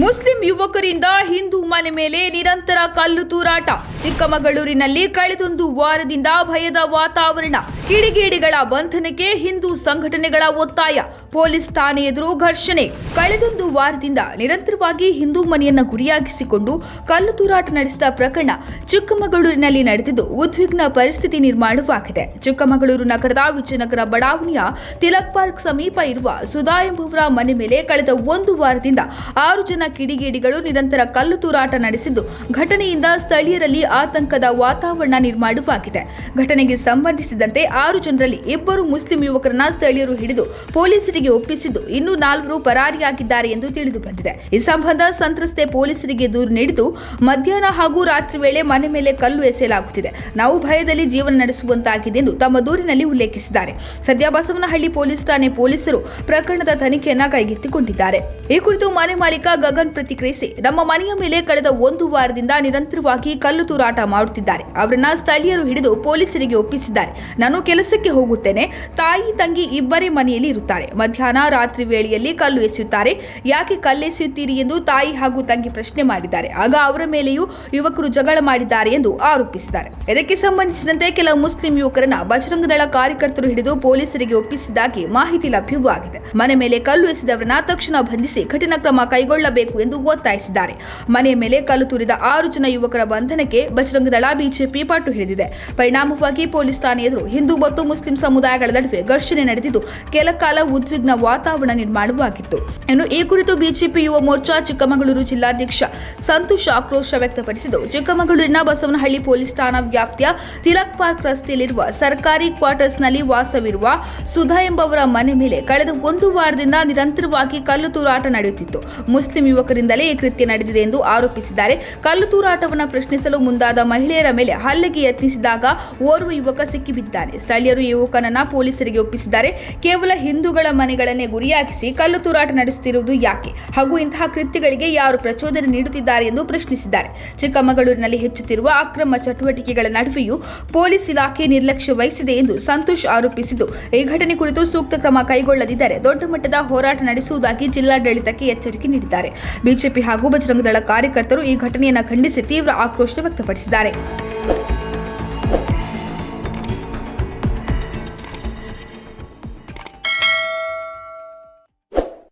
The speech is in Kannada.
ಮುಸ್ಲಿಂ ಯುವಕರಿಂದ ಹಿಂದೂ ಮನೆ ಮೇಲೆ ನಿರಂತರ ಕಲ್ಲು ತೂರಾಟ. ಚಿಕ್ಕಮಗಳೂರಿನಲ್ಲಿ ಕಳೆದೊಂದು ವಾರದಿಂದ ಭಯದ ವಾತಾವರಣ. ಕಿಡಿಗೇಡಿಗಳ ಬಂಧನಕ್ಕೆ ಹಿಂದೂ ಸಂಘಟನೆಗಳ ಒತ್ತಾಯ. ಪೊಲೀಸ್ ಠಾಣೆ ಎದುರು ಘರ್ಷಣೆ. ಕಳೆದೊಂದು ವಾರದಿಂದ ನಿರಂತರವಾಗಿ ಹಿಂದೂ ಮನೆಯನ್ನ ಗುರಿಯಾಗಿಸಿಕೊಂಡು ಕಲ್ಲು ತೂರಾಟ ನಡೆಸಿದ ಪ್ರಕರಣ ಚಿಕ್ಕಮಗಳೂರಿನಲ್ಲಿ ನಡೆದಿದ್ದು ಉದ್ವಿಗ್ನ ಪರಿಸ್ಥಿತಿ ನಿರ್ಮಾಣವಾಗಿದೆ. ಚಿಕ್ಕಮಗಳೂರು ನಗರದ ವಿಜಯನಗರ ಬಡಾವಣೆಯ ತಿಲಕ್ ಪಾರ್ಕ್ ಸಮೀಪ ಇರುವ ಸುಧಾ ಎಂಬುವರ ಮನೆ ಮೇಲೆ ಕಳೆದ ಒಂದು ವಾರದಿಂದ 6 ಜನ ಕಿಡಿಗೇಡಿಗಳು ನಿರಂತರ ಕಲ್ಲು ತೂರಾಟ ನಡೆಸಿದ್ದು ಘಟನೆಯಿಂದ ಸ್ಥಳೀಯರಲ್ಲಿ ಆತಂಕದ ವಾತಾವರಣ ನಿರ್ಮಾಣವಾಗಿದೆ. ಘಟನೆಗೆ ಸಂಬಂಧಿಸಿದಂತೆ 6 ಜನರಲ್ಲಿ 2 ಮುಸ್ಲಿಂ ಯುವಕರನ್ನ ಸ್ಥಳೀಯರು ಹಿಡಿದು ಪೊಲೀಸರಿಗೆ ಒಪ್ಪಿಸಿದ್ದು ಇನ್ನು 4 ಪರಾರಿಯಾಗಿದ್ದಾರೆ ಎಂದು ತಿಳಿದು ಬಂದಿದೆ. ಈ ಸಂಬಂಧ ಸಂತ್ರಸ್ತೆ ಪೊಲೀಸರಿಗೆ ದೂರು ನೀಡಿದ್ದು ಮಧ್ಯಾಹ್ನ ಹಾಗೂ ರಾತ್ರಿ ವೇಳೆ ಮನೆ ಮೇಲೆ ಕಲ್ಲು ಎಸೆಯಲಾಗುತ್ತಿದೆ, ನಾವು ಭಯದಲ್ಲಿ ಜೀವನ ನಡೆಸುವಂತಾಗಿದೆ ಎಂದು ತಮ್ಮ ದೂರಿನಲ್ಲಿ ಉಲ್ಲೇಖಿಸಿದ್ದಾರೆ. ಸದ್ಯ ಬಸವನಹಳ್ಳಿ ಪೊಲೀಸ್ ಠಾಣೆ ಪೊಲೀಸರು ಪ್ರಕರಣದ ತನಿಖೆಯನ್ನ ಕೈಗೆತ್ತಿಕೊಂಡಿದ್ದಾರೆ. ಈ ಕುರಿತು ಮನೆ ಮಾಲೀಕ ಗಗನ್ ಪ್ರತಿಕ್ರಿಯಿಸಿ, ನಮ್ಮ ಮನೆಯ ಮೇಲೆ ಕಳೆದ ಒಂದು ವಾರದಿಂದ ನಿರಂತರವಾಗಿ ಕಲ್ಲು ತೂರಾಟ ಮಾಡುತ್ತಿದ್ದಾರೆ. ಅವರನ್ನ ಸ್ಥಳೀಯರು ಹಿಡಿದು ಪೊಲೀಸರಿಗೆ ಒಪ್ಪಿಸಿದ್ದಾರೆ. ನಾನು ಕೆಲಸಕ್ಕೆ ಹೋಗುತ್ತೇನೆ, ತಾಯಿ ತಂಗಿ ಇಬ್ಬರೇ ಮನೆಯಲ್ಲಿ ಇರುತ್ತಾರೆ. ಮಧ್ಯಾಹ್ನ ರಾತ್ರಿ ವೇಳೆಯಲ್ಲಿ ಕಲ್ಲು ಎಸೆಯುತ್ತಾರೆ. ಯಾಕೆ ಕಲ್ಲೆಸೆಯುತ್ತೀರಿ ಎಂದು ತಾಯಿ ಹಾಗೂ ತಂಗಿ ಪ್ರಶ್ನೆ ಮಾಡಿದ್ದಾರೆ. ಆಗ ಅವರ ಮೇಲೆಯೂ ಯುವಕರು ಜಗಳ ಮಾಡಿದ್ದಾರೆ ಎಂದು ಆರೋಪಿಸಿದ್ದಾರೆ. ಇದಕ್ಕೆ ಸಂಬಂಧಿಸಿದಂತೆ ಕೆಲವು ಮುಸ್ಲಿಂ ಯುವಕರನ್ನ ಬಜರಂಗ ದಳ ಕಾರ್ಯಕರ್ತರು ಹಿಡಿದು ಪೊಲೀಸರಿಗೆ ಒಪ್ಪಿಸಿದ್ದಾಗಿ ಮಾಹಿತಿ ಲಭ್ಯವಾಗಿದೆ. ಮನೆ ಮೇಲೆ ಕಲ್ಲು ಎಸೆದವರನ್ನ ತಕ್ಷಣ ಬಂಧಿಸಿ ಕಠಿಣ ಕ್ರಮ ಕೈಗೊಳ್ಳಬೇಕು ಎಂದು ಒತ್ತಾಯಿಸಿದ್ದಾರೆ. ಮನೆಯ ಮೇಲೆ ಕಲ್ಲು ತೂರಿದ 6 ಜನ ಯುವಕರ ಬಂಧನಕ್ಕೆ ಬಜರಂಗ ದಳ ಬಿಜೆಪಿ ಪಟ್ಟು ಹಿಡಿದಿದೆ. ಪರಿಣಾಮವಾಗಿ ಪೊಲೀಸ್ ಠಾಣೆ ಎದುರು ಹಿಂದೂ ಮತ್ತು ಮುಸ್ಲಿಂ ಸಮುದಾಯಗಳ ನಡುವೆ ಘರ್ಷಣೆ ನಡೆದಿದ್ದು ಕೆಲ ಕಾಲ ಉದ್ವಿಗ್ನ ವಾತಾವರಣ ನಿರ್ಮಾಣವಾಗಿತ್ತು. ಇನ್ನು ಈ ಕುರಿತು ಬಿಜೆಪಿ ಯುವ ಮೋರ್ಚಾ ಚಿಕ್ಕಮಗಳೂರು ಜಿಲ್ಲಾಧ್ಯಕ್ಷ ಸಂತೋಷ್ ಆಕ್ರೋಶ ವ್ಯಕ್ತಪಡಿಸಿದ್ದು, ಚಿಕ್ಕಮಗಳೂರಿನ ಬಸವನಹಳ್ಳಿ ಪೊಲೀಸ್ ಠಾಣಾ ವ್ಯಾಪ್ತಿಯ ತಿಲಕ್ ಪಾರ್ಕ್ ರಸ್ತೆಯಲ್ಲಿರುವ ಸರ್ಕಾರಿ ಕ್ವಾರ್ಟರ್ಸ್ನಲ್ಲಿ ವಾಸವಿರುವ ಸುಧಾ ಎಂಬವರ ಮನೆ ಮೇಲೆ ಕಳೆದ ಒಂದು ವಾರದಿಂದ ನಿರಂತರವಾಗಿ ಕಲ್ಲು ತೂರಾಟ ನಡೆಯುತ್ತಿತ್ತು. ಮುಸ್ಲಿಂ ಯುವಕರಿಂದಲೇ ಈ ಕೃತ್ಯ ನಡೆದಿದೆ ಎಂದು ಆರೋಪಿಸಿದ್ದಾರೆ. ಕಲ್ಲು ತೂರಾಟವನ್ನು ಪ್ರಶ್ನಿಸಲು ಮುಂದಾದ ಮಹಿಳೆಯರ ಮೇಲೆ ಹಲ್ಲೆಗೆ ಯತ್ನಿಸಿದಾಗ ಓರ್ವ ಯುವಕ ಸಿಕ್ಕಿಬಿದ್ದಾನೆ. ಸ್ಥಳೀಯರು ಯುವಕನನ್ನ ಪೊಲೀಸರಿಗೆ ಒಪ್ಪಿಸಿದ್ದಾರೆ. ಕೇವಲ ಹಿಂದೂಗಳ ಮನೆಗಳನ್ನೇ ಗುರಿಯಾಗಿಸಿ ಕಲ್ಲು ತೂರಾಟ ನಡೆಸುತ್ತಿರುವುದು ಯಾಕೆ ಹಾಗೂ ಇಂತಹ ಕೃತ್ಯಗಳಿಗೆ ಯಾರು ಪ್ರಚೋದನೆ ನೀಡುತ್ತಿದ್ದಾರೆ ಎಂದು ಪ್ರಶ್ನಿಸಿದ್ದಾರೆ. ಚಿಕ್ಕಮಗಳೂರಿನಲ್ಲಿ ಹೆಚ್ಚುತ್ತಿರುವ ಅಕ್ರಮ ಚಟುವಟಿಕೆಗಳ ನಡುವೆಯೂ ಪೊಲೀಸ್ ಇಲಾಖೆ ನಿರ್ಲಕ್ಷ್ಯ ವಹಿಸಿದೆ ಎಂದು ಸಂತೋಷ್ ಆರೋಪಿಸಿದ್ದು, ಈ ಘಟನೆ ಕುರಿತು ಸೂಕ್ತ ಕ್ರಮ ಕೈಗೊಳ್ಳದಿದ್ದರೆ ದೊಡ್ಡ ಮಟ್ಟದ ಹೋರಾಟ ನಡೆಸುವುದಾಗಿ ಜಿಲ್ಲಾಡಳಿತಕ್ಕೆ ಎಚ್ಚರಿಕೆ ನೀಡಿದ್ದಾರೆ. ಬಿಜೆಪಿ ಹಾಗೂ ಬಜರಂಗ ದಳ ಕಾರ್ಯಕರ್ತರು ಈ ಘಟನೆಯನ್ನು ಖಂಡಿಸಿ ತೀವ್ರ ಆಕ್ರೋಶ ವ್ಯಕ್ತಪಡಿಸಿದ್ದಾರೆ.